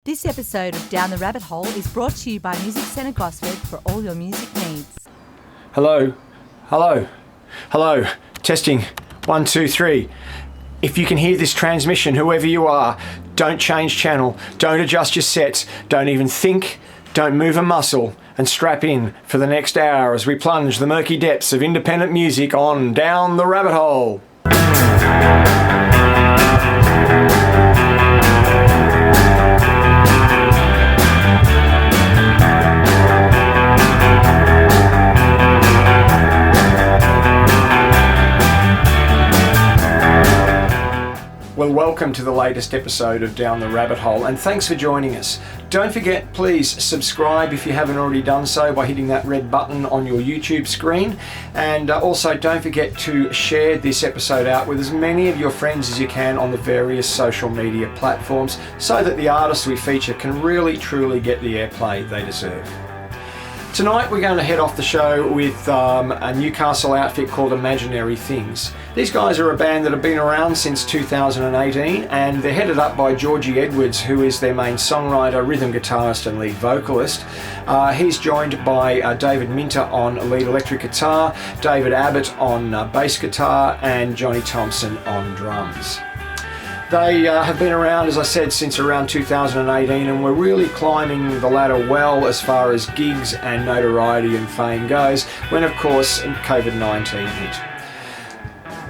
This episode of Down the Rabbit Hole is brought to you by Music Centre Gosford for all your music needs. Hello. Testing. 1, 2, 3. If you can hear this transmission, whoever you are, don't change channel, don't adjust your sets, don't even think, don't move a muscle, and strap in for the next hour as we plunge the murky depths of independent music on Down the Rabbit Hole. Well, welcome to the latest episode of Down the Rabbit Hole, and thanks for joining us. Don't forget, please subscribe if you haven't already done so by hitting that red button on your YouTube screen, and also don't forget to share this episode out with as many of your friends as you can on the various social media platforms so that the artists we feature can really truly get the airplay they deserve. Tonight we're going to head off the show with a Newcastle outfit called Imaginary Things. These guys are a band that have been around since 2018, and they're headed up by Georgie Edwards, who is their main songwriter, rhythm guitarist and lead vocalist. He's joined by David Minter on lead electric guitar, David Abbott on bass guitar, and Johnny Thompson on drums. They have been around, as I said, since around 2018, and we're really climbing the ladder well as far as gigs and notoriety and fame goes, when of course COVID-19 hit.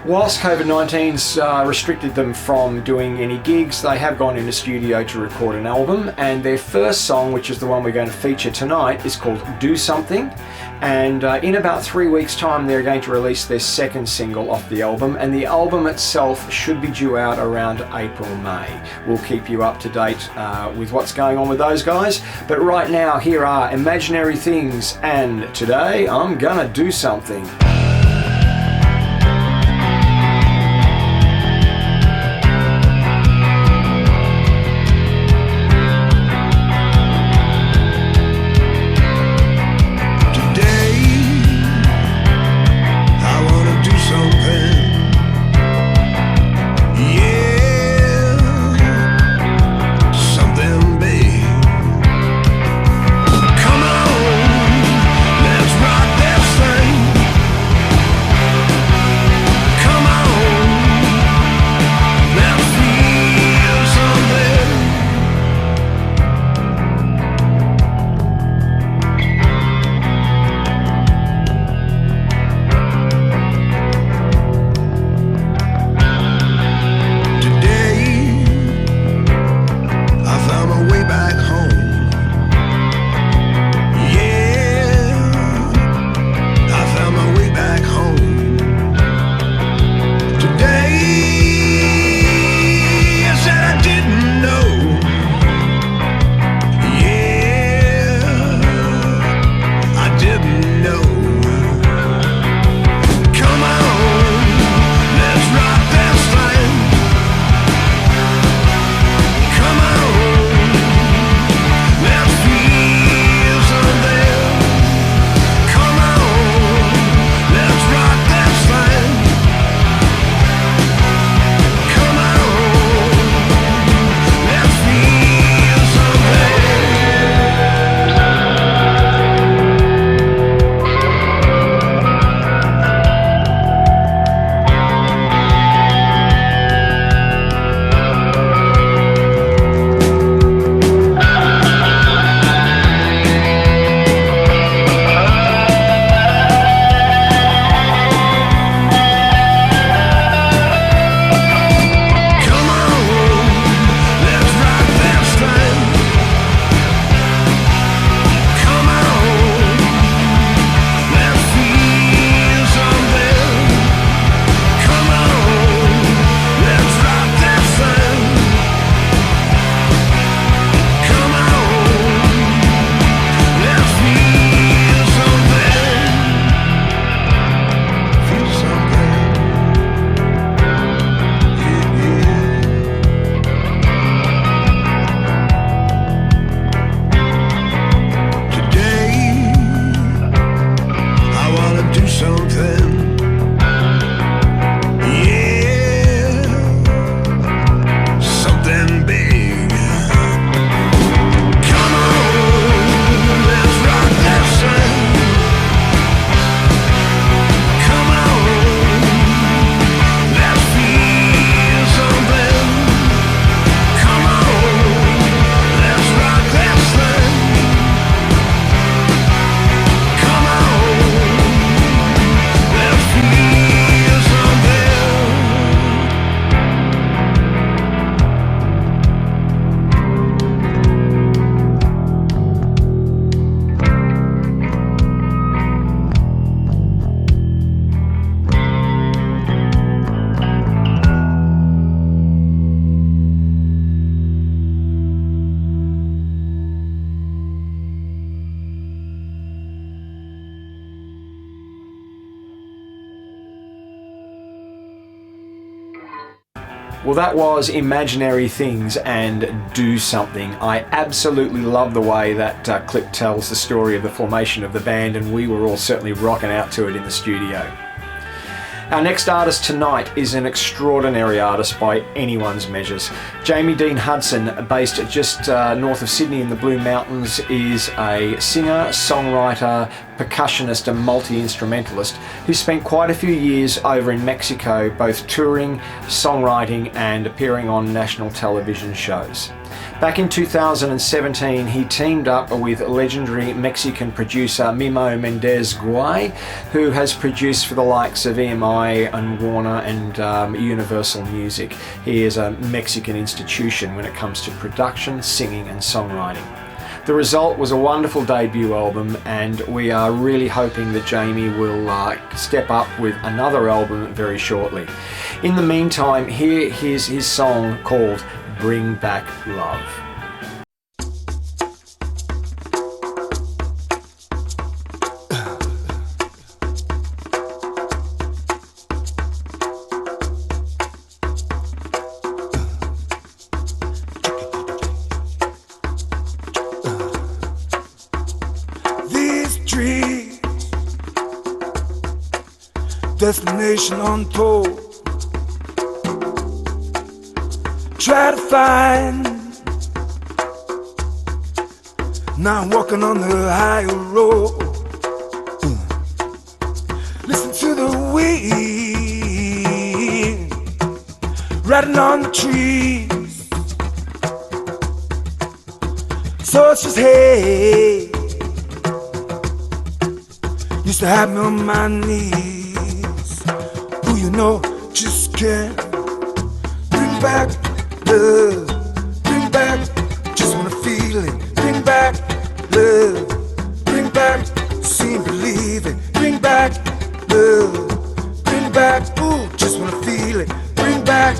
Whilst COVID-19's restricted them from doing any gigs, they have gone into studio to record an album, and their first song, which is the one we're going to feature tonight, is called Do Something. And in about 3 weeks' time they're going to release their second single off the album, and the album itself should be due out around April-May. We'll keep you up to date with what's going on with those guys, but right now here are Imaginary Things, and today I'm gonna do something. Well, that was Imaginary Things and Do Something. I absolutely love the way that clip tells the story of the formation of the band, and we were all certainly rocking out to it in the studio. Our next artist tonight is an extraordinary artist by anyone's measures. Jamie Dean Hudson, based just north of Sydney in the Blue Mountains, is a singer, songwriter, percussionist and multi-instrumentalist who spent quite a few years over in Mexico, both touring, songwriting and appearing on national television shows. Back in 2017, he teamed up with legendary Mexican producer Mimo Mendez Guay, who has produced for the likes of EMI and Warner and Universal Music. He is a Mexican institution when it comes to production, singing and songwriting. The result was a wonderful debut album, and we are really hoping that Jamie will step up with another album very shortly. In the meantime, here is his song called Bring Back Love. These dreams, destination untold. Try to find. Now I'm walking on the higher road. Listen to the wind riding on the trees. So it's just hey, used to have me on my knees. Who you know just can't bring back love, bring back, just wanna feel it. Bring back love, bring back, see and believe it. Bring back love, bring back, ooh, just wanna feel it. Bring back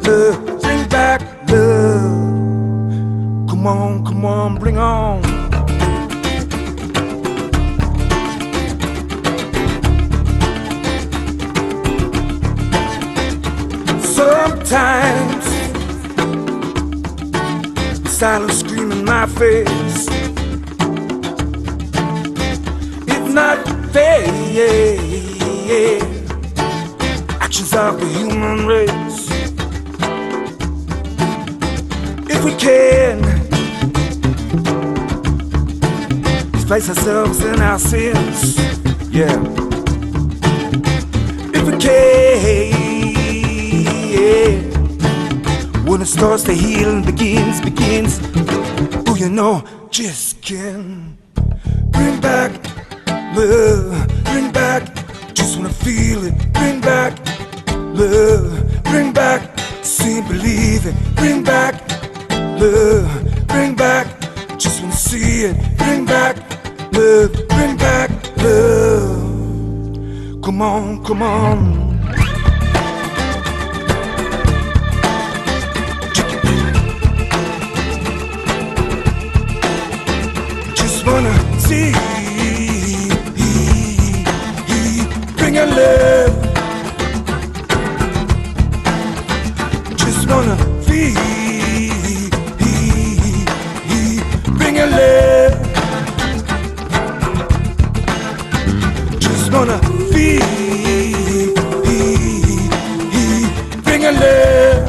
love, bring back love. Come on, bring on. Sometimes silence screaming in my face. It's not fair. Actions of the human race. If we can displace ourselves in our sins, yeah. If we can, when it starts to heal and begins. Who you know just can bring back love, bring back, just wanna feel it. Bring back love, bring back, see and believe it. Bring back love, bring back, just wanna see it. Bring back love, bring back love. Come on, come on. Wanna see, bring a love. Just wanna feel, bring a love. Just wanna feel, bring a love.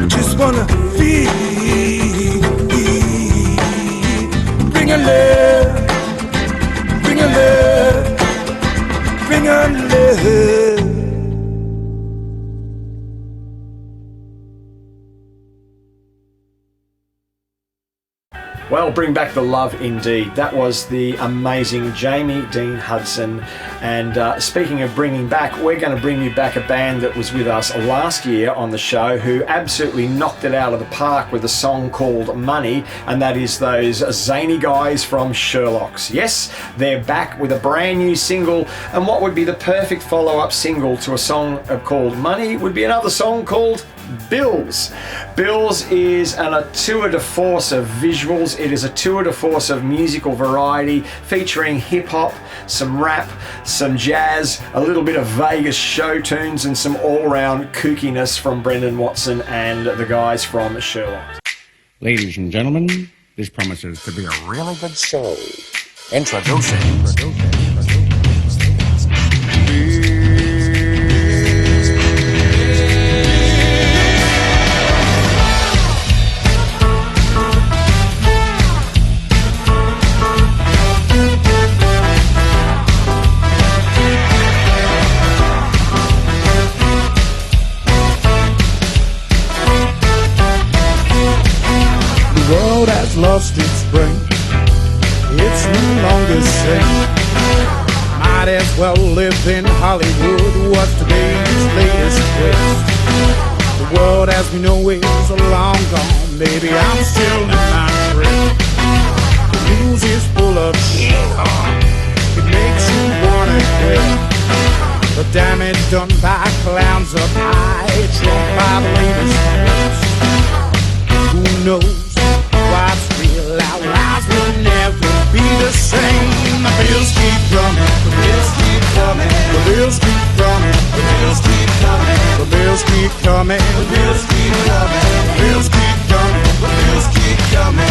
Just wanna feel. Bring a love, bring a love, bring a love. Well, bring back the love indeed. That was the amazing Jamie Dean Hudson. And speaking of bringing back, we're going to bring you back a band that was with us last year on the show who absolutely knocked it out of the park with a song called Money, and that is those zany guys from Sherlock's. Yes, they're back with a brand new single, and what would be the perfect follow-up single to a song called Money would be another song called Bills. Bills is a tour de force of visuals. It is a tour de force of musical variety featuring hip-hop, some rap, some jazz, a little bit of Vegas show tunes, and some all-round kookiness from Brendan Watson and the guys from Sherlock. Ladies and gentlemen, this promises to be a really good show. Introducing. The world has lost its spring. It's no longer sane. Might as well live in Hollywood. What's today's latest twist? The world as we know it is long gone. Maybe I'm still in my trip. The news is full of shit. It makes you wanna quit. The damage done by clowns up high, trumped by the latest twist. Who knows what's real? Our lives will never be the same. The bills keep coming, the bills keep coming, the bills keep coming, the bills keep coming, the bills keep coming, the bills keep coming, the bills keep coming, the bills keep coming.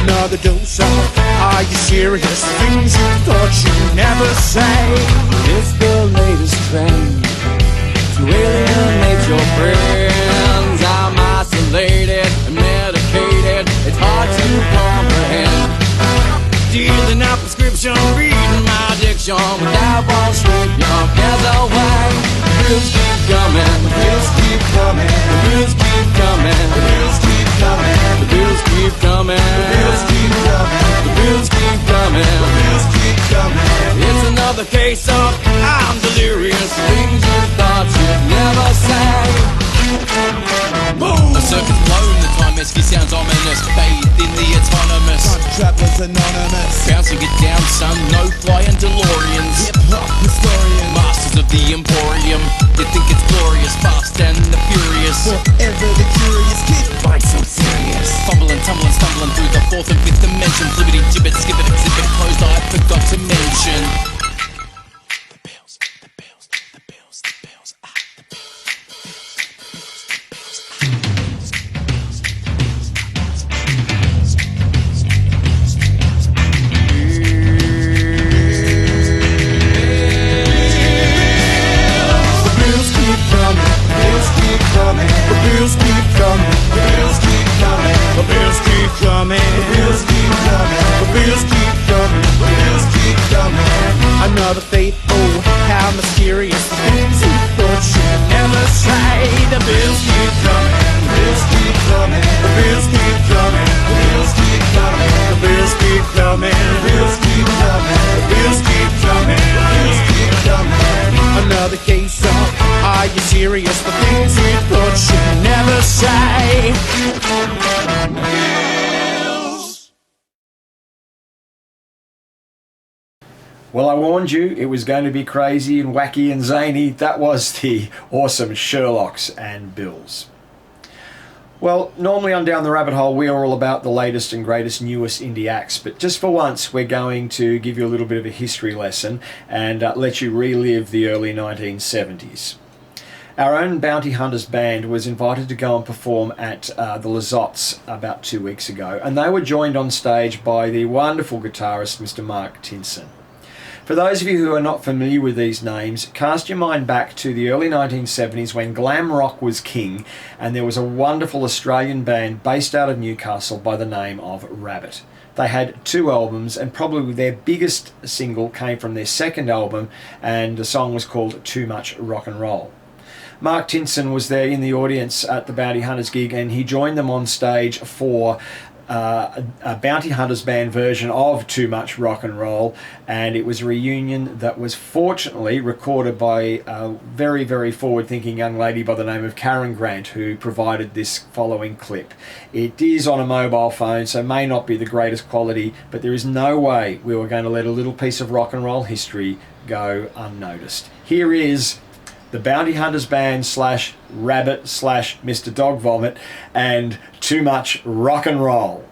Another dose of, are you serious? Things you thought you'd never say. It's the latest trend to alienate your friends. I'm isolated and medicated. It's hard to comprehend. Dealing out prescription, reading my addiction. Without one sweet young cares away. The bills keep coming, the bills keep coming, the bills keep coming, the bills keep coming, the bills keep coming, the bills keep coming, the bills keep coming, the bills keep coming. It's another case of I'm delirious. Things you thought you'd never say. Boom! The circuit's blown, the time esky sounds ominous. Bathed in the autonomous, Travelers Anonymous, bouncing it down, son. No flying DeLoreans. hip-hop historian, Masters of the Emporium. They think it's glorious, fast and the furious. forever the curious kid. Fight so serious. Fumbling, tumbling, stumbling through the fourth and fifth dimension. Flippity, gibbet, skip it, exhibit, closed eye, forgot to mention. The bills, the bills, the bills, the bills, ah, the bills, the bills, the bills, the bills, The bills keep coming, the bills keep coming, the bills keep coming, the bills keep coming, the bills keep coming, the bills keep coming, the bills keep coming, the bills keep coming. Another fate, oh, how mysterious. The things you thought you'd never say. The bills keep coming, the bills keep coming, the bills keep coming, the bills keep coming, the bills keep coming, the bills keep coming, the bills keep coming, the bills keep coming. Another case of, are you serious? The things you thought you'd never say. Well, I warned you, it was going to be crazy and wacky and zany. That was the awesome Sherlocks and Bills. Well, normally on Down the Rabbit Hole, we are all about the latest and greatest, newest indie acts, but just for once, we're going to give you a little bit of a history lesson and let you relive the early 1970s. Our own Bounty Hunters Band was invited to go and perform at the Lizottes about 2 weeks ago, and they were joined on stage by the wonderful guitarist, Mr. Mark Tinson. For those of you who are not familiar with these names, cast your mind back to the early 1970s when glam rock was king, and there was a wonderful Australian band based out of Newcastle by the name of Rabbit. They had 2 albums, and probably their biggest single came from their second album, and the song was called Too Much Rock and Roll. Mark Tinson was there in the audience at the Bounty Hunters gig, and he joined them on stage for a Bounty Hunters Band version of Too Much Rock and Roll, and it was a reunion that was fortunately recorded by a very, very forward-thinking young lady by the name of Karen Grant, who provided this following clip. It is on a mobile phone, so may not be the greatest quality, but there is no way we were going to let a little piece of rock and roll history go unnoticed. Here is the Bounty Hunters Band / Rabbit / Mr. Dog Vomit, and Too Much Rock and Roll.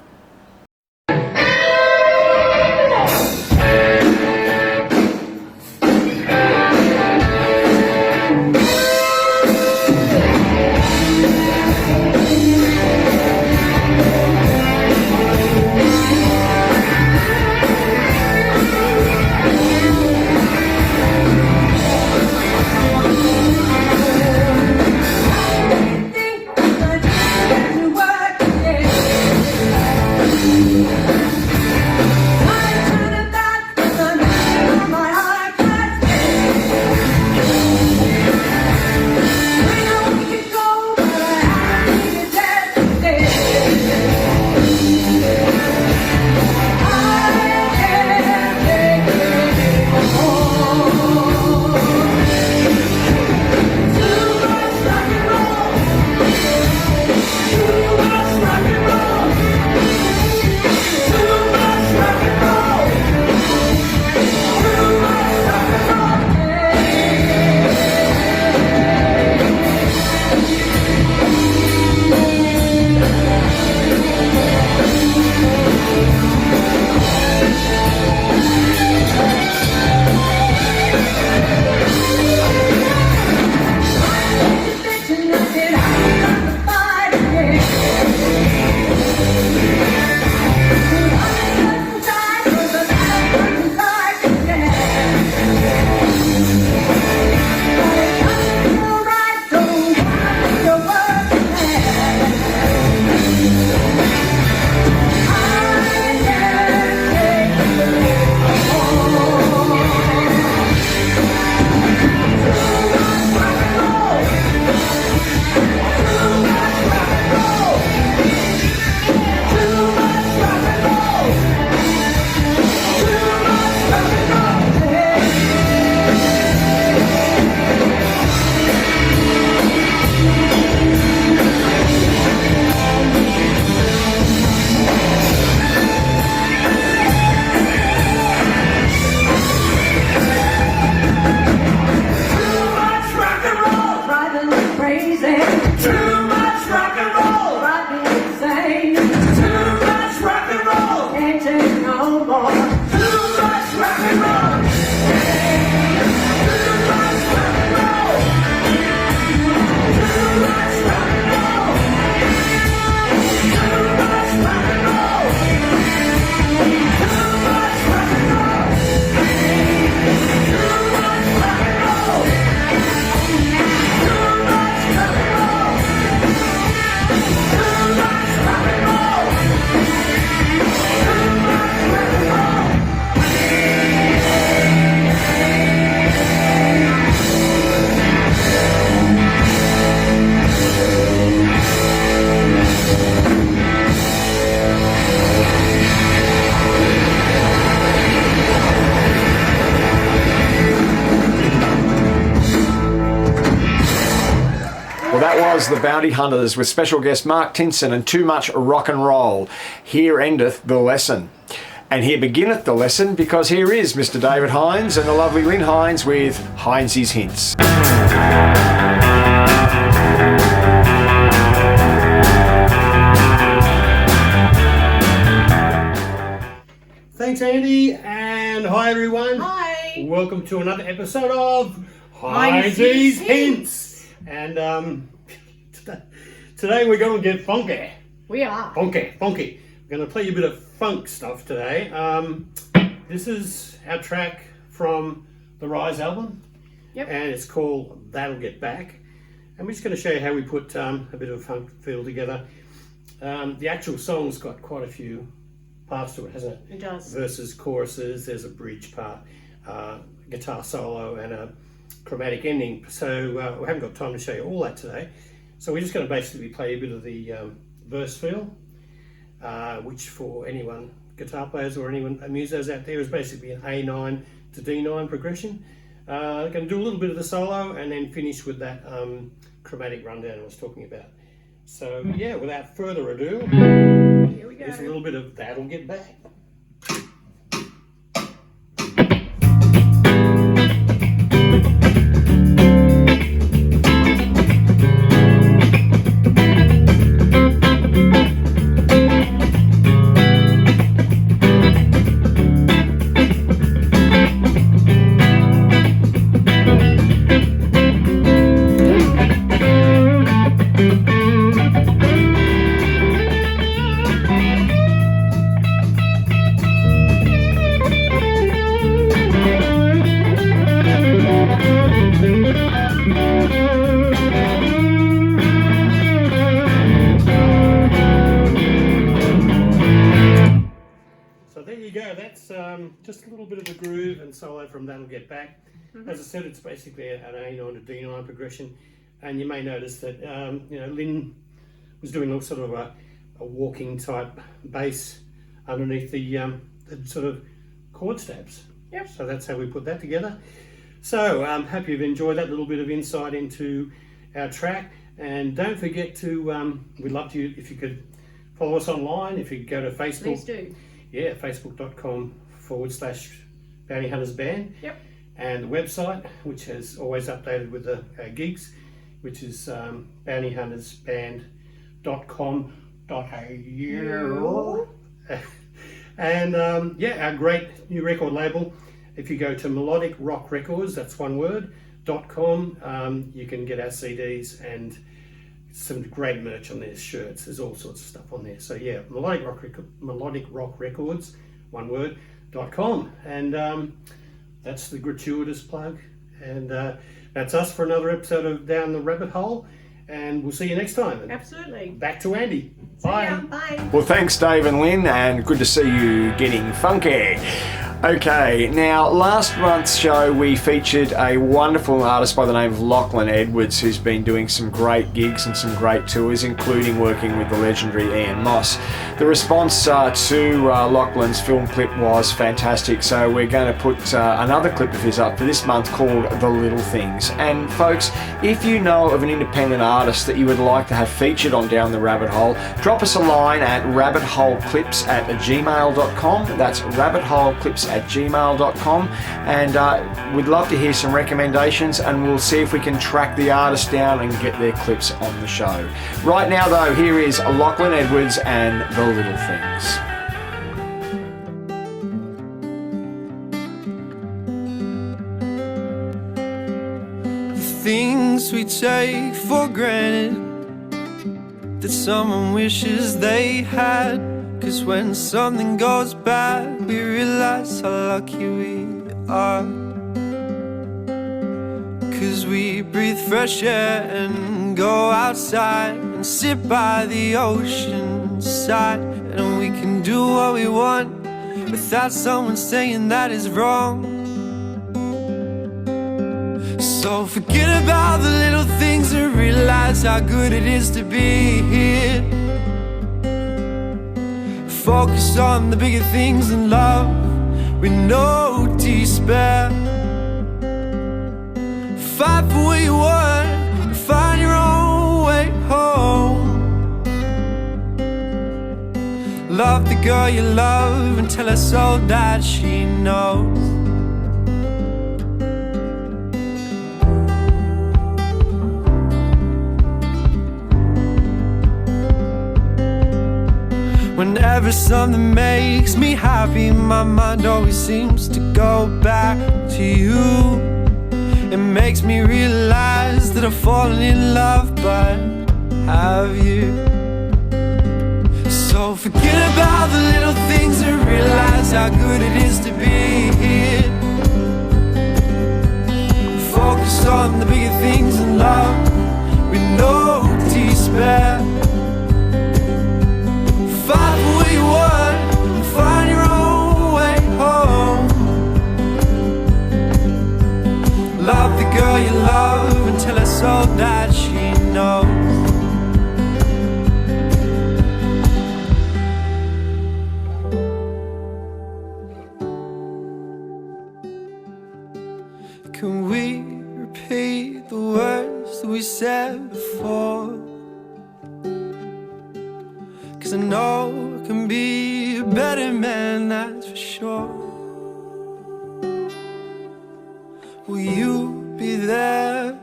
The Bounty Hunters with special guest Mark Tinson and Too Much Rock and Roll. Here endeth the lesson. And here beginneth the lesson, because here is Mr. David Hines and the lovely Lynn Hines with Hindsys Hints. Thanks, Andy, and hi everyone. Hi. Welcome to another episode of Hindsys Hints. And today we're going to get funky. We are. Funky. We're going to play you a bit of funk stuff today. This is our track from the Rise album. Yep. And it's called That'll Get Back. And we're just going to show you how we put a bit of a funk feel together. The actual song's got quite a few parts to it, hasn't it? It does. Verses, choruses, there's a bridge part, guitar solo, and a chromatic ending. So we haven't got time to show you all that today. So we're just going to basically play a bit of the verse feel, which for anyone, guitar players or anyone musos out there, is basically an A9 to D9 progression. I'm going to do a little bit of the solo and then finish with that chromatic rundown I was talking about. So yeah, without further ado, Here we go. here's a little bit of That'll Get Back. go. That's just a little bit of a groove and solo from That'll Get Back. As I said, it's basically an A9 to D9 progression, and you may notice that Lynn was doing a sort of a walking type bass underneath the sort of chord stabs. Yep. So that's how we put that together. So I'm happy you've enjoyed that little bit of insight into our track, and don't forget to we'd love to if you could follow us online. If you go to Facebook, Please do. yeah, facebook.com/Bounty Hunters Band. Yep. And the website, which is always updated with the gigs, which is bountyhuntersband.com.au. And our great new record label. If you go to Melodic Rock Records, that's one word, .com, you can get our CDs and some great merch on there, shirts, there's all sorts of stuff on there. So yeah, Melodic Rock Records, one word, .com. And that's the gratuitous plug. And that's us for another episode of Down the Rabbit Hole. And we'll see you next time. And Absolutely. back to Andy. See Bye. ya. Bye. Well, thanks, Dave and Lynn, and good to see you getting funky. Okay, now last month's show we featured a wonderful artist by the name of Lachlan Edwards, who's been doing some great gigs and some great tours, including working with the legendary Ian Moss. The response to Lachlan's film clip was fantastic, so we're going to put another clip of his up for this month called The Little Things. And folks, if you know of an independent artist that you would like to have featured on Down the Rabbit Hole, drop us a line at rabbitholeclips@gmail.com. That's rabbitholeclips@gmail.com, and we'd love to hear some recommendations, and we'll see if we can track the artist down and get their clips on the show. Right now though, here is Lachlan Edwards and The Little Things. The things we take for granted that someone wishes they had. 'Cause when something goes bad, we realize how lucky we are. 'Cause we breathe fresh air and go outside and sit by the ocean side, and we can do what we want without someone saying that is wrong. So forget about the little things and realize how good it is to be here. Focus on the bigger things in love with no despair. Fight for what you want, find your own way home. Love the girl you love and tell her so that she knows. Whenever something makes me happy, my mind always seems to go back to you. It makes me realize that I've fallen in love, but have you? So forget about the little things and realize how good it is to be here. Focus on the bigger things in love with no despair. Fight for what you want, find your own way home. Love the girl you love and tell her so that she knows. Can we repeat the words that we said before? 'Cause I know I can be a better man, that's for sure. Will you be there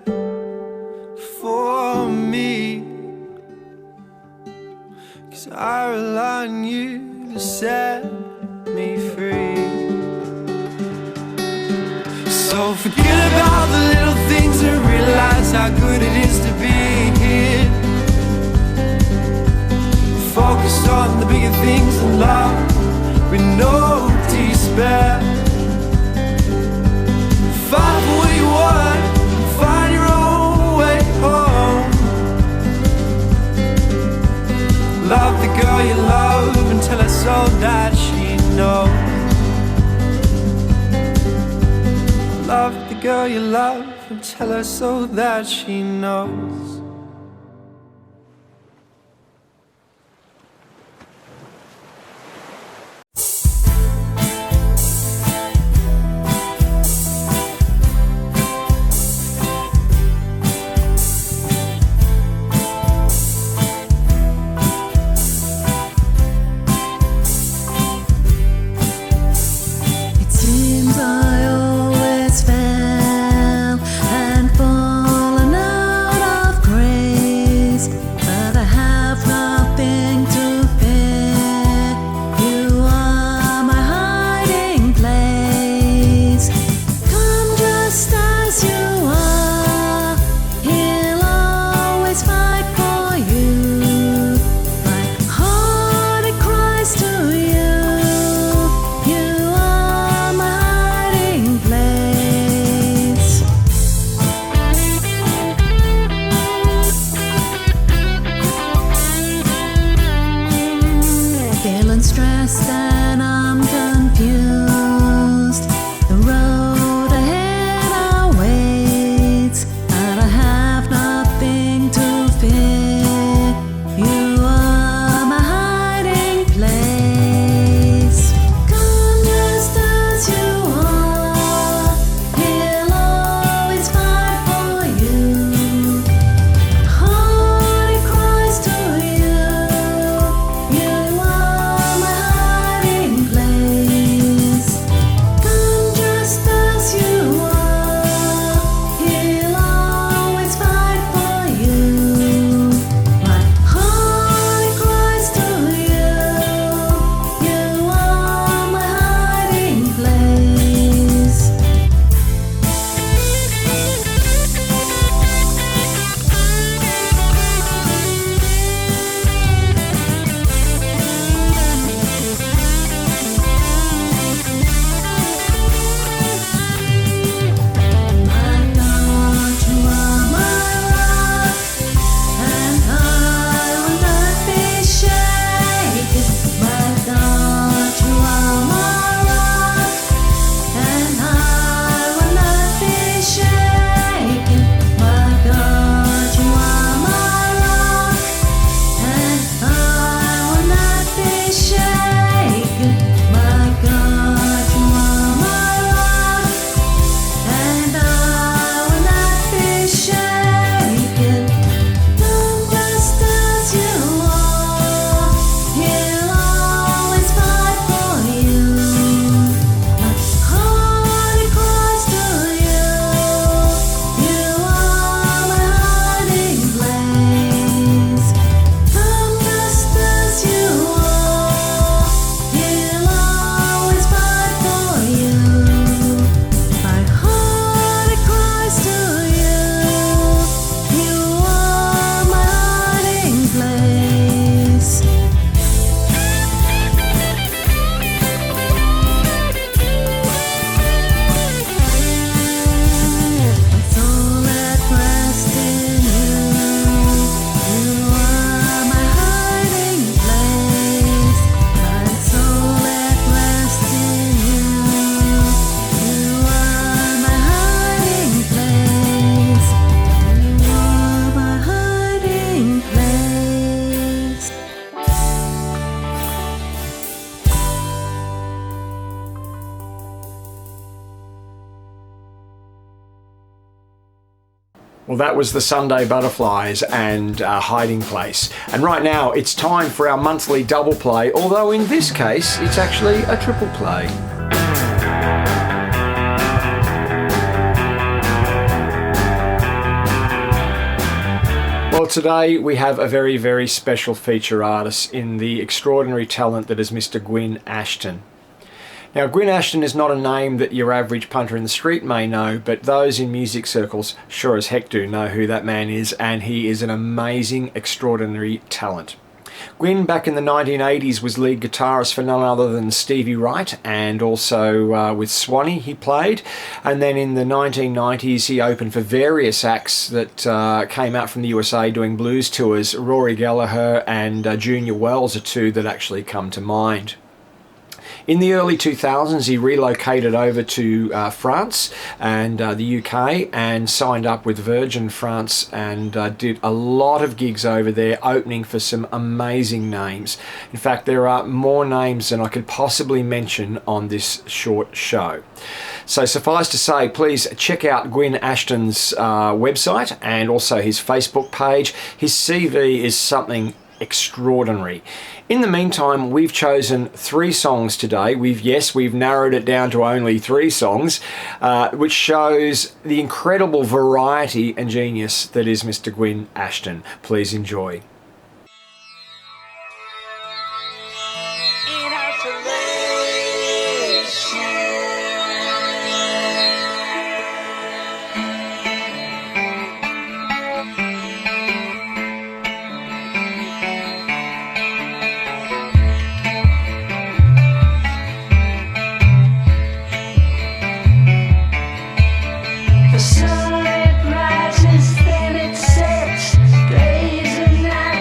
for me? 'Cause I rely on you to set me free. So forget about the little things and realize how good it is to be here. Focus on the bigger things in love with no despair. Fight for what you want, find your own way home. Love the girl you love and tell her so that she knows. girl you love and tell her so that she knows. Well, that was the Sunday Butterflies and Hiding Place. And right now it's time for our monthly double play, although in this case it's actually a triple play. Well, today we have a very, very special feature artist in the extraordinary talent that is Mr. Gwyn Ashton. Now, Gwyn Ashton is not a name that your average punter in the street may know, but those in music circles sure as heck do know who that man is, and he is an amazing, extraordinary talent. Gwyn, back in the 1980s, was lead guitarist for none other than Stevie Wright, and also with Swanee he played. And then in the 1990s he opened for various acts that came out from the USA doing blues tours. Rory Gallagher and Junior Wells are two that actually come to mind. In the early 2000s, he relocated over to France and the UK and signed up with Virgin France and did a lot of gigs over there, opening for some amazing names. In fact, there are more names than I could possibly mention on this short show. So suffice to say, please check out Gwyn Ashton's website and also his Facebook page. His CV is something extraordinary. In the meantime, we've chosen 3 songs today. We've narrowed it down to only 3 songs, which shows the incredible variety and genius that is Mr. Gwyn Ashton. Please enjoy. The sun it rises, then it sets, days and nights.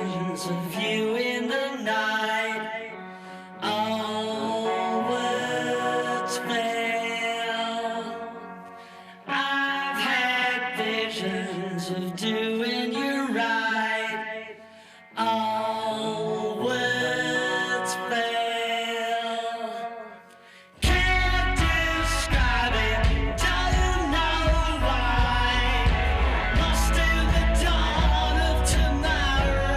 visions of you in the night. All words fail. I've had visions of doing you right. All words fail. Can't describe it, don't know why. Lost in the dawn of tomorrow.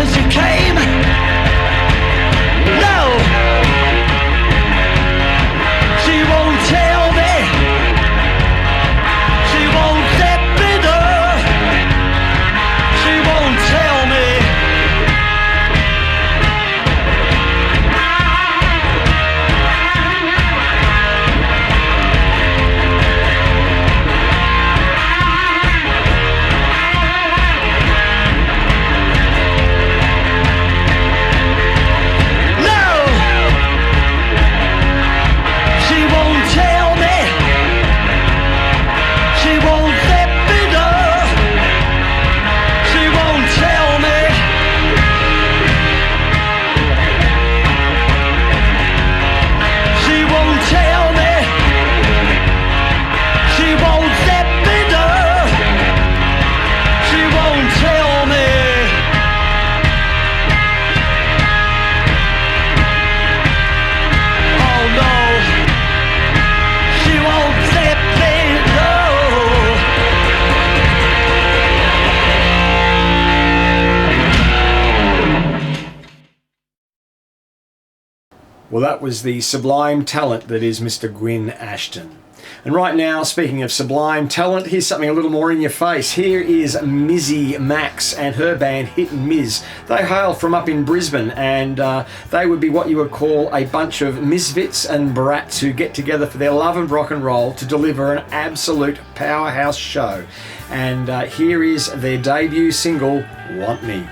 as you came. No, she won't tell me. She won't let me know. She won't tell me. Well, that was the sublime talent that is Mr. Gwyn Ashton. And right now, speaking of sublime talent, here's something a little more in your face. Here is Mizzy Max and her band Hit and Mizz. They hail from up in Brisbane, and they would be what you would call a bunch of misfits and brats who get together for their love of rock and roll to deliver an absolute powerhouse show. And here is their debut single, Want Me.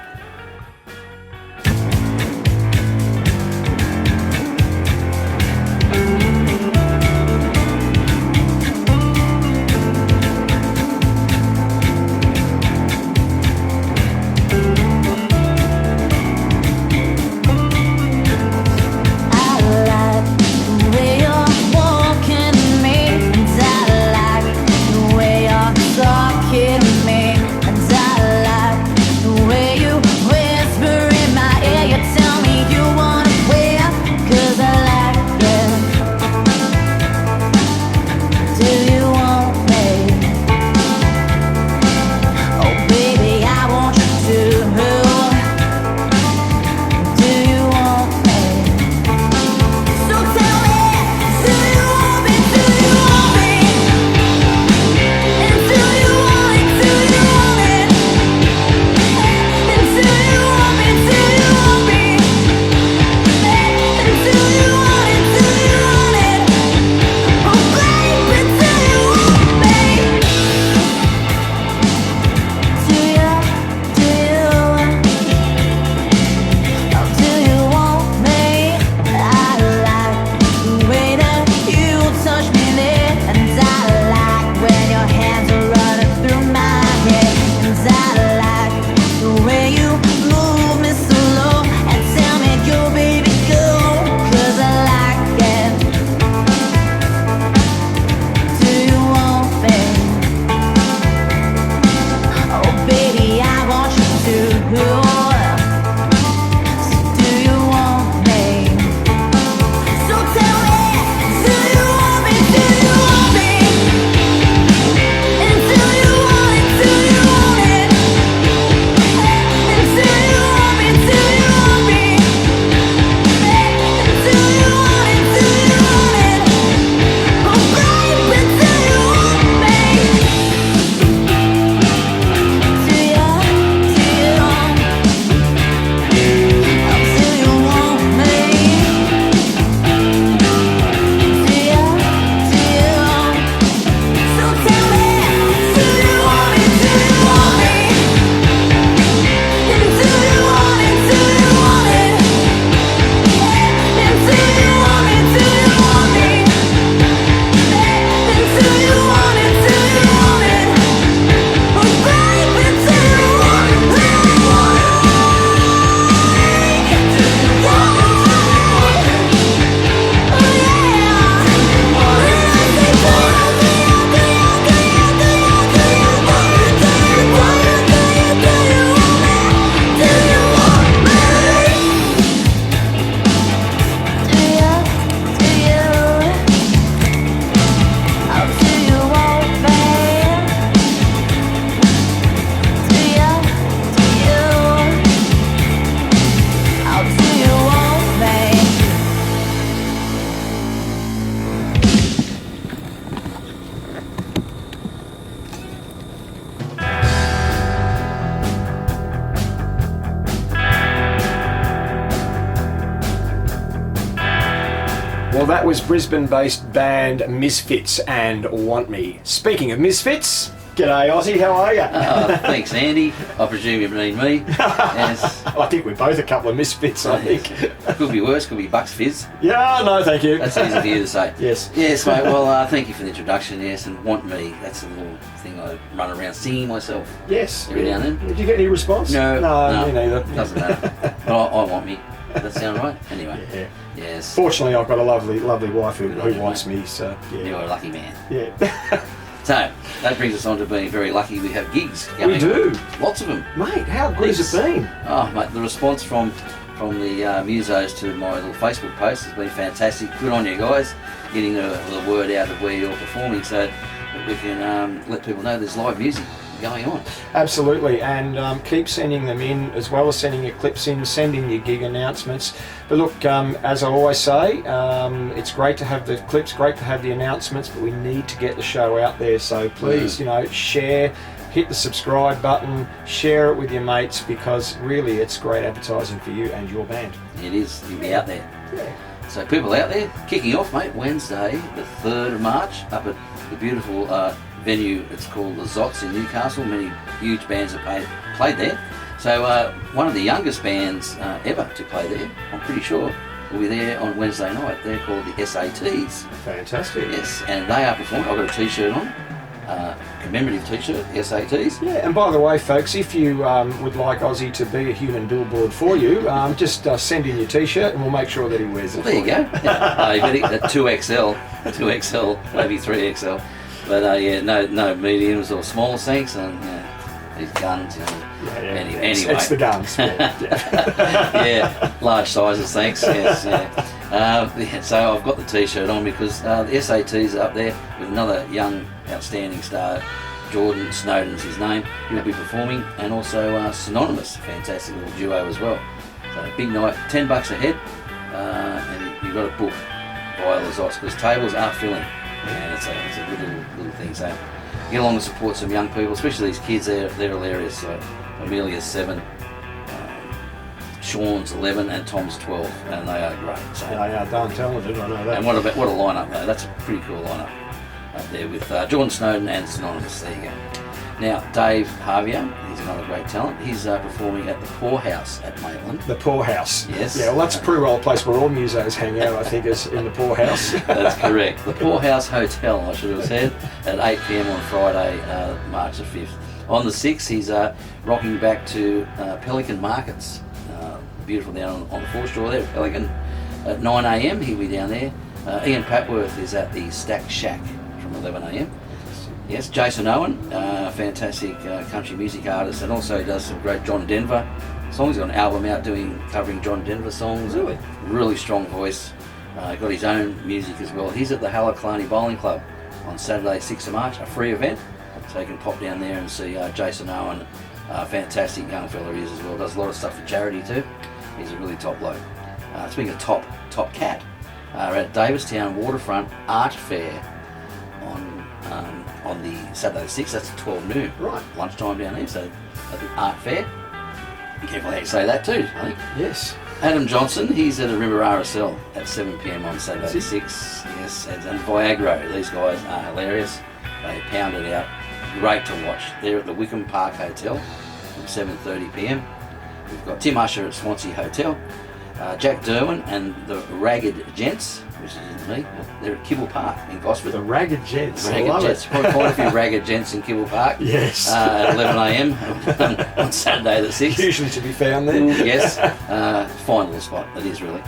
Talking me, and I like the way you Well, that was Brisbane-based band Misfits and Want Me. Speaking of Misfits, g'day Aussie, how are you? Thanks, Andy. I presume you need me. Yes. I think we're both a couple of misfits, I think. Could be worse, could be Bucks Fizz. Yeah, no, thank you. That's easy for you to say. Yes. Yes, mate. Well, thank you for the introduction, yes, and Want Me. That's a little thing I run around singing myself. Yes. Every now and then. Did you get any response? No. Me neither. Doesn't matter. But I want me. Does that sound right? Anyway. Yeah. Yes. Fortunately, I've got a lovely wife who Good on you, wants mate. me, so yeah. You're a lucky man. Yeah. So, that brings us on to being very lucky we have gigs going. We do. Lots of them. Mate, how good has it been? Oh, mate, the response from the musos to my little Facebook post has been fantastic. Good on you guys, getting the word out of where you're performing so that we can let people know there's live music going on. Absolutely, and keep sending them in, as well as sending your clips in, sending your gig announcements. But look, as I always say, it's great to have the clips, great to have the announcements, but we need to get the show out there. So please, share, hit the subscribe button, share it with your mates, because really it's great advertising for you and your band. It is, you'll be out there. Yeah. So people out there, kicking off, mate, Wednesday, the 3rd of March, up at the beautiful venue. It's called the Zots in Newcastle. Many huge bands have played there. So one of the youngest bands ever to play there, I'm pretty sure, will be there on Wednesday night. They're called the SATs. Fantastic. Yes, and they are performing. I've got a t-shirt on, commemorative t-shirt, SATs. Yeah, and by the way, folks, if you would like Aussie to be a human billboard for you, just send in your t-shirt and we'll make sure that he wears it. Well, there you go. You better 2XL, maybe 3XL. But no mediums or small sinks, and these guns. Anyway, it's the guns. Yeah, large sizes. Thanks. Yes. Yeah. So I've got the t-shirt on because the SATs are up there with another young, outstanding star. Jordan Snowden's his name. He'll be performing, and also Synonymous, fantastic little duo as well. So big night, $10 a head, and you've got to book via the Zots because tables are filling. And it's a good little thing. So get along and support some young people, especially these kids. They're hilarious. So Amelia's 7, Sean's 11, and Tom's 12, and they are great. So They are darn talented, I know that. and what a lineup though. That's a pretty cool lineup up there with Jordan Snowden and Synonymous. There you go. Now Dave Harvier, he's another great talent. He's performing at the Poorhouse at Maitland. The Poorhouse. Yes. Yeah, well, that's a pretty well a place where all musos hang out, I think, is in the Poorhouse. That's correct. The Poorhouse Hotel, I should have said, at 8 p.m. on Friday, March the 5th. On the 6th, he's rocking back to Pelican Markets. Beautiful down on the foreshore there at Pelican. At 9 a.m. he'll be down there. Ian Papworth is at the Stack Shack from 11 a.m. Yes, Jason Owen, fantastic country music artist, and also does some great John Denver songs. He's got an album out covering John Denver songs. Really? Really strong voice. Got his own music as well. He's at the Halaklani Bowling Club on Saturday, 6th of March, a free event. So you can pop down there and see Jason Owen. Fantastic young fella he is as well. Does a lot of stuff for charity too. He's a really top bloke. Speaking of top cat, we're at Davistown Waterfront Art Fair on the Saturday the 6th. That's at 12 noon. Right. Lunchtime down there. So at the art fair. Be careful how you say that too, I think. Yes. Adam Johnson, he's at a River RSL at 7 p.m. on Saturday the 6th. Yes, and Viagra. These guys are hilarious. They pound it out. Great to watch. They're at the Wickham Park Hotel from 7:30 p.m. We've got Tim Usher at Swansea Hotel. Jack Derwin and the Ragged Gents, which is me, they're at Kibble Park in Gosford. The Ragged Gents. I Ragged love Gents. it. Quite a few Ragged Gents in Kibble Park. Yes. At 11 a.m. on Saturday the 6th. Usually to be found there. Yes. Fine little spot, it is really.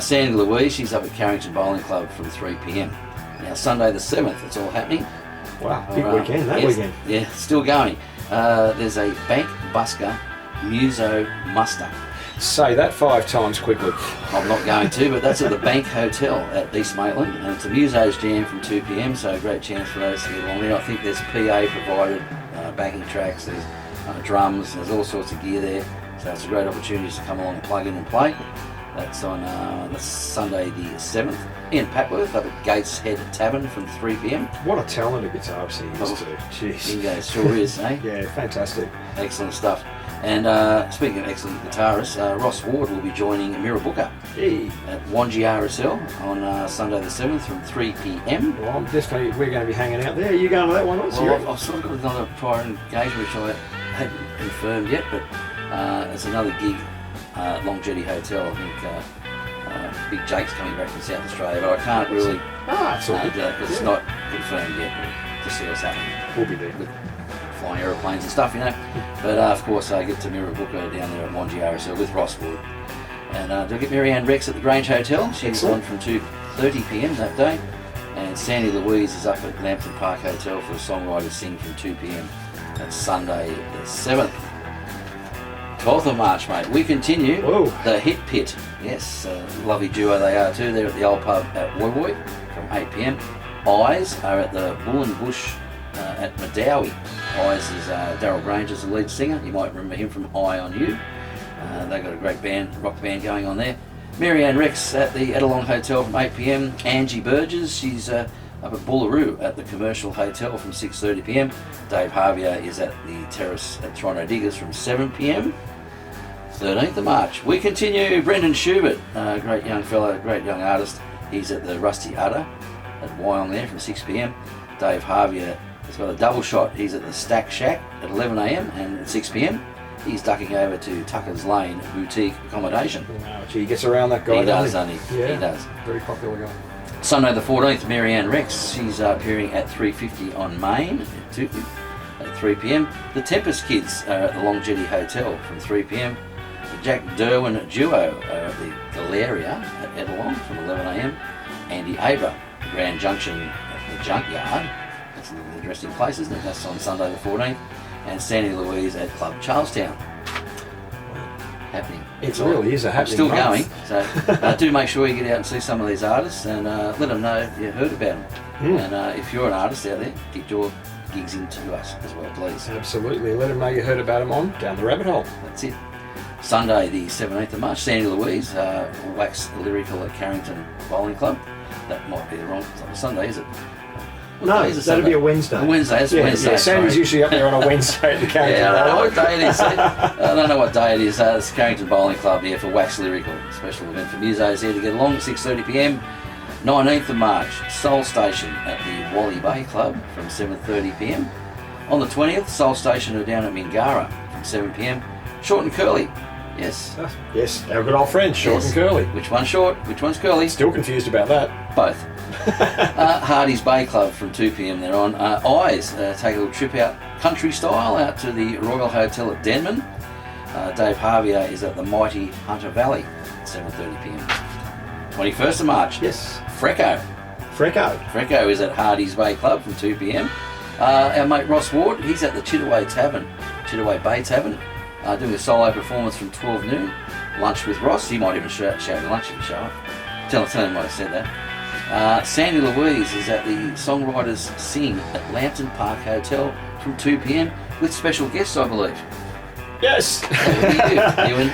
Sandy Louise, she's up at Carrington Bowling Club from 3 p.m. Now Sunday the 7th, it's all happening. Wow, big weekend, that weekend. Yeah, still going. There's a Bank Busker Muso Muster. Say that 5 times quickly. I'm not going to, but that's at the Bank Hotel at East Maitland, and it's a Muso's Jam from 2 p.m, so a great chance for those to get along there. I think there's PA provided, backing tracks, there's drums, there's all sorts of gear there, so it's a great opportunity to come along and plug in and play. That's on that's Sunday the 7th. Ian Papworth up at Gateshead Tavern from 3 p.m. What a talented guitarist he is too. Jeez. Bingo, sure is, eh? Yeah, fantastic. Excellent stuff. And speaking of excellent guitarists, Ross Ward will be joining Mirrabooka at Wangi RSL on Sunday the 7th from 3 p.m. Well, we're going to be hanging out there. Are you going to that one, Oz? Well, I've sort of got another prior engagement which I hadn't confirmed yet, but it's another gig, Longevity Hotel. I think Big Jake's coming back from South Australia, but I can't really it's all good. because it's not confirmed yet. But just see what's happening. We'll be there. With flying aeroplanes and stuff, you know. But of course, I get to Mirrabooka down there at Wangi RSL with Ross Ward. And do get Marianne Rex at the Grange Hotel. She's on from 2:30 p.m. that day. And Sandy Louise is up at Lambton Park Hotel for a songwriter sing from 2 p.m. That's Sunday the 7th. 12th of March, mate. We continue the Hit Pit. Yes, lovely duo they are too. They're at the old pub at Woi Woi from 8 p.m. Eyes are at the Bull and Bush at Madawi. Eyes is Daryl Granger's the lead singer. You might remember him from Eye on You. They've got a great band, rock band going on there. Marianne Rex at the Edelong Hotel from 8 p.m. Angie Burgess, she's up at Boolaroo at the Commercial Hotel from 6:30 p.m. Dave Harvier is at the Terrace at Toronto Diggers from 7 p.m. 13th of March. We continue. Brendan Schubert, great young fellow, great young artist. He's at the Rusty Udder at Wyong there from 6 p.m. Dave Harvier has got a double shot. He's at the Stack Shack at 11 a.m. and at 6 p.m. He's ducking over to Tucker's Lane Boutique Accommodation. Wow, gee, he gets around that guy. He does, doesn't he? Yeah, he does. Very popular guy. Sunday the 14th, Marianne Rex. She's appearing at 350 on Main at 3 p.m. The Tempest Kids are at the Longevity Hotel from 3 p.m. The Jack Derwin Duo are at the Galeria at Edelong from 11 a.m. Andy Aber, Grand Junction at the Junkyard. That's an interesting place, isn't it? That's on Sunday the 14th. And Sandy Louise at Club Charlestown. Happening. It really is a happening. Still month. going. So do make sure you get out and see some of these artists and let them know you heard about them. And if you're an artist out there, get your gigs into us as well, please. Absolutely. Let them know you heard about them on Down the Rabbit Hole. That's it. Sunday the 17th of March, Sandy Louise, wax lyrical at Carrington Bowling Club. That might be the wrong Sunday, is it? No, that'll be a Wednesday. Wednesday, it's Wednesday. Yeah, Sandy's usually up there on a Wednesday at the Carrington. I don't know what day it is. I don't know what day it is. It's Carrington Bowling Club here for Wax Lyrical. Special event for musos here to get along at 6:30 p.m. 19th of March, Soul Station at the Wally Bay Club from 7:30 p.m. On the 20th, Soul Station are down at Mingara from 7 p.m. Short and Curly. Yes. Yes, our good old friends, Short and Curly. Which one's short? Which one's curly? Still confused about that. Both. Hardy's Bay Club from 2 p.m. they're on. Eyes take a little trip out country style out to the Royal Hotel at Denman. Dave Harvier is at the mighty Hunter Valley at 7:30 p.m. 21st of March. Yes. Frecko is at Hardy's Bay Club from 2 p.m. Our mate Ross Ward, he's at the Chittaway Bay Tavern, doing a solo performance from 12 noon. Lunch with Ross. He might even shout at lunch if you show up. Tell him I said that. Sandy Louise is at the Songwriters Sing at Lambton Park Hotel from 2 p.m. with special guests, I believe. Yes.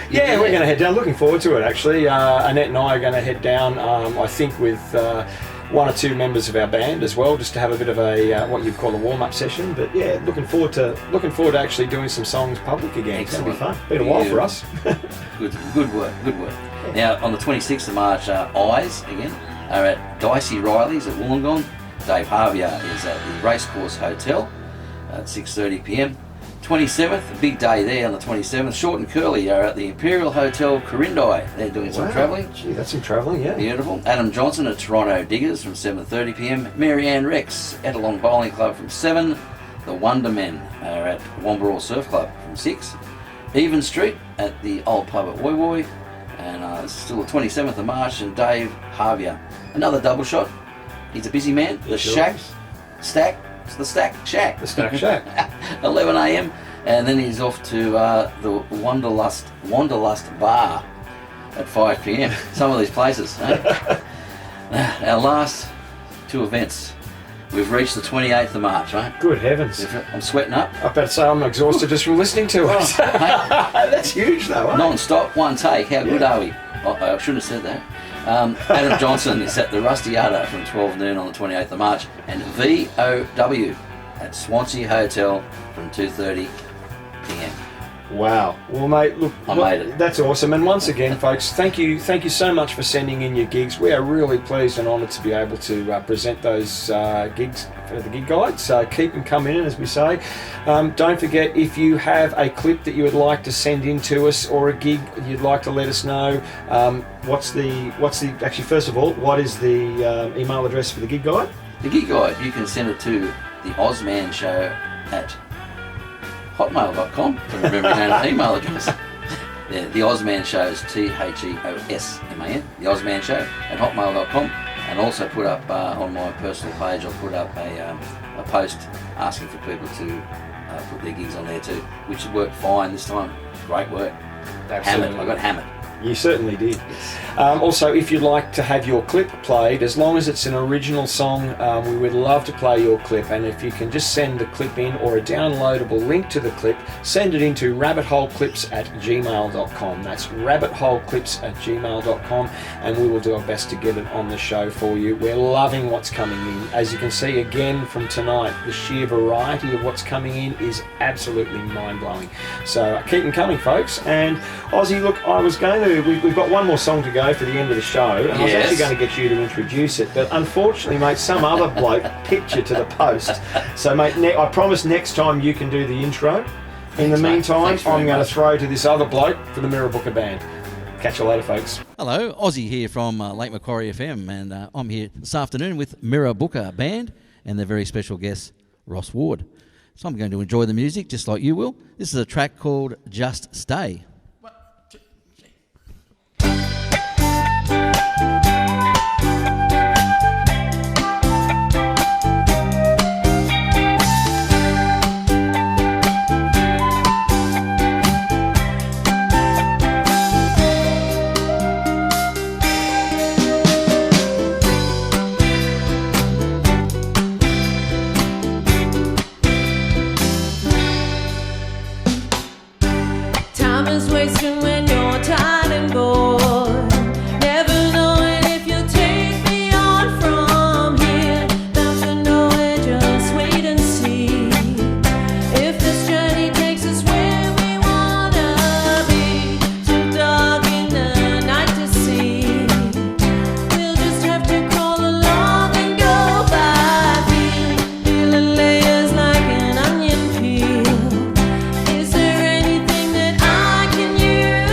Yeah, we're going to head down. Looking forward to it, actually. Annette and I are going to head down, I think, with one or two members of our band as well, just to have a bit of a what you'd call a warm-up session. But yeah, looking forward to actually doing some songs public again. Excellent. It's going to be fun. Been a while for us. Good work. Now, on the 26th of March, Eyes again are at Dicey Riley's at Wollongong. Dave Harvier is at the Racecourse Hotel at 6:30 p.m. 27th, a big day there on the 27th. Short and Curly are at the Imperial Hotel Corindai. They're doing some travelling. Gee, that's some travelling, yeah. Beautiful. Adam Johnson at Toronto Diggers from 7:30 p.m. Marianne Rex at Edelong Bowling Club from 7. The Wonder Men are at Wambarral Surf Club from 6. Even Street at the Old Pub at Woi Woi. And it's still the 27th of March, and Dave Harvier. Another double shot. He's a busy man. The Stack Shack. 11 a.m. and then he's off to the Wanderlust Bar at 5 p.m. Some of these places. Our last two events. We've reached the 28th of March, right? Good heavens. I'm sweating up. I better say I'm exhausted just from listening to it. That's huge though, eh? Non-stop, one take. How good are we? I shouldn't have said that. Adam Johnson is at the Rusty Udder from 12 noon on the 28th of March, and VOW at Swansea Hotel from 2:30 p.m. Wow. Well, mate, look, I made it. That's awesome. And once again, folks, thank you so much for sending in your gigs. We are really pleased and honoured to be able to present those gigs for the gig guide. So keep them coming in, as we say. Don't forget, if you have a clip that you would like to send in to us, or a gig you'd like to let us know, actually, first of all, what is the email address for the gig guide? The gig guide, you can send it to the Ozman Show at hotmail.com to remember an email address. Yeah, the Ozman Show is THEOSMAN, the Ozman Show at hotmail.com. And also put up on my personal page, I'll put up a post asking for people to put their gigs on there too, which worked fine this time. Great work. Absolutely. Hammered. I got hammered. You certainly did. Yes. Also, if you'd like to have your clip played, as long as it's an original song, we would love to play your clip. And if you can just send the clip in, or a downloadable link to the clip, send it into rabbitholeclips@gmail.com. That's rabbitholeclips@gmail.com, and we will do our best to get it on the show for you. We're loving what's coming in. As you can see again from tonight, the sheer variety of what's coming in is absolutely mind-blowing. So keep them coming, folks. And Ozzy, look, we've got one more song to go for the end of the show, and I was actually going to get you to introduce it, but unfortunately, mate, some other bloke picked you to the post. So, mate, I promise next time you can do the intro. In the meantime, I'm going to throw to this other bloke for the Mirrabooka Band. Catch you later, folks. Hello, Ozzy here from Lake Macquarie FM, and I'm here this afternoon with Mirrabooka Band and their very special guest, Ross Ward. So I'm going to enjoy the music just like you will. This is a track called Just Stay. Time is wasting when you're tired and bored. Never knowing if you'll take me on from here. Bound to nowhere, just wait and see. If this journey takes us where we wanna be, too dark in the night to see. We'll just have to crawl along and go by feel. Peeling layers like an onion peel. Is there anything that I can use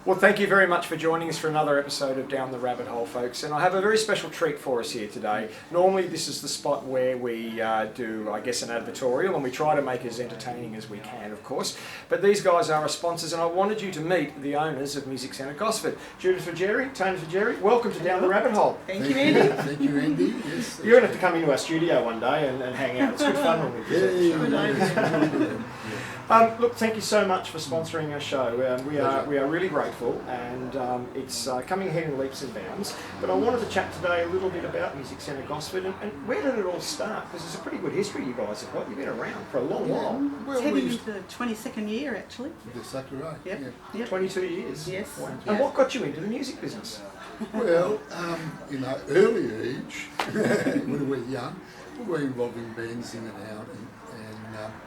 Well, thank you very much for joining us for another episode of Down the Rabbit Hole, folks. And I have a very special treat for us here today. Normally, this is the spot where we do, I guess, an advertorial, and we try to make it as entertaining as we can, of course. But these guys are our sponsors, and I wanted you to meet the owners of Music Centre Gosford. Judith Ruggieri, Tony Ruggieri, welcome to Down the Rabbit Hole. Thank you, Andy. Thank you, Andy. Yes, you're going to have to come into our studio one day and hang out. It's good fun when we do look, thank you so much for sponsoring our show. We are really grateful, and it's coming ahead in leaps and bounds. But I wanted to chat today a little bit about Music Centre Gosford and where did it all start? Because it's a pretty good history you guys have got. You've been around for a long while. Well, it's heading into the 22nd year, actually. That's exactly right. Yep. 22 years. Yes. Wow. And what got you into the music business? Well, in our early age, when we were young, we were involved in bands in and out and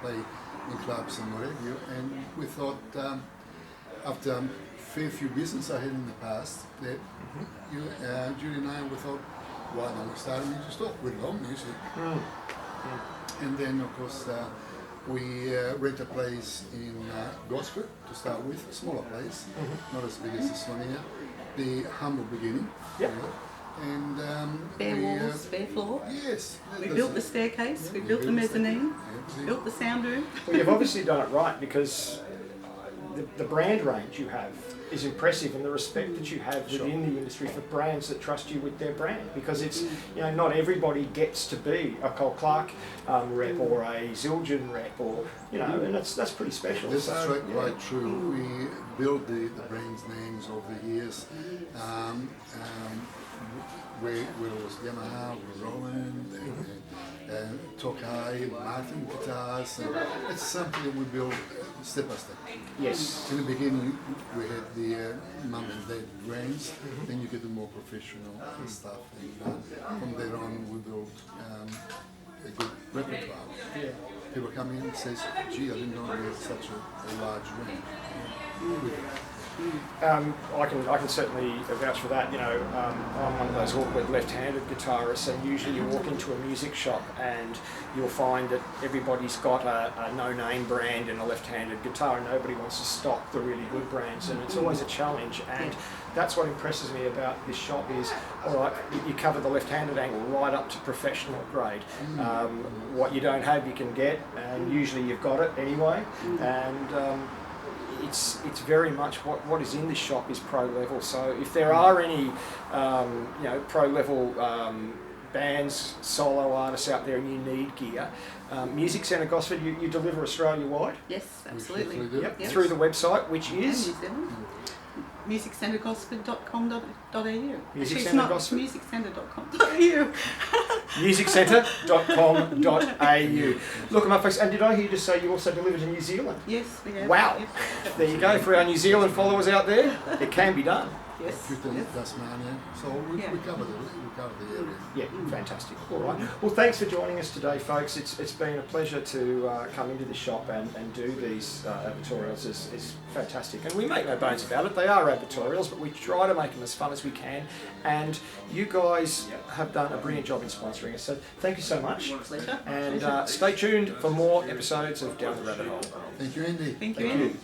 play in clubs and what have you. And we thought, after a fair few business I had in the past, that Judy and I, we thought, why don't we start a music store? We love music. And then, of course, we rent a place in Gosford to start with, a smaller place, not as big as this one here. The humble beginning. Yep. And bare walls, bare floor. Yes. We built the staircase, we built the mezzanine, built the sound room. Well, you've obviously done it right, because the brand range you have is impressive, and the respect that you have within the industry for brands that trust you with their brand, because it's, you know, not everybody gets to be a Cole Clark rep or a Zildjian rep, or, you know, and that's pretty special. That's quite true. We built the brand's names over the years. Where it was Yamaha, with Owen, and Tokai, Martin guitars, and it's something that we built step by step. Yes. In the beginning, we had the mum and dad brands, then you get the more professional stuff, and from there on we built a good repertoire. People come in and say, gee, I didn't know we had such a large range. I can certainly vouch for that. You know, I'm one of those awkward left-handed guitarists, and usually you walk into a music shop and you'll find that everybody's got a no-name brand and a left-handed guitar, and nobody wants to stock the really good brands, and it's always a challenge. And that's what impresses me about this shop is, all right, you cover the left-handed angle right up to professional grade. What you don't have, you can get, and usually you've got it anyway. And it's very much what is in this shop is pro level. So if there are any pro level bands, solo artists out there, and you need gear, Music Centre Gosford, you deliver Australia wide. Yes, absolutely. Yep. Through the website, which is musiccentergosford.com.au. musiccentergosford.com.au. musiccentre.com.au. Look them up, folks. And did I hear you just say you also deliver to New Zealand? Yes, we have. Wow. Yep. There you go. For our New Zealand followers out there, it can be done. Yes. Tasmania. So we cover the area. Yeah, fantastic. All right. Well, thanks for joining us today, folks. It's been a pleasure to come into the shop and do these advertorials. It's fantastic. And we make no bones about it. They are advertorials, but we try to make them as fun as we can. And you guys have done a brilliant job in sponsoring us. So thank you so much. Pleasure. And stay tuned for more episodes of Down the Rabbit Hole. Thank you, Andy. Thank you, Andy.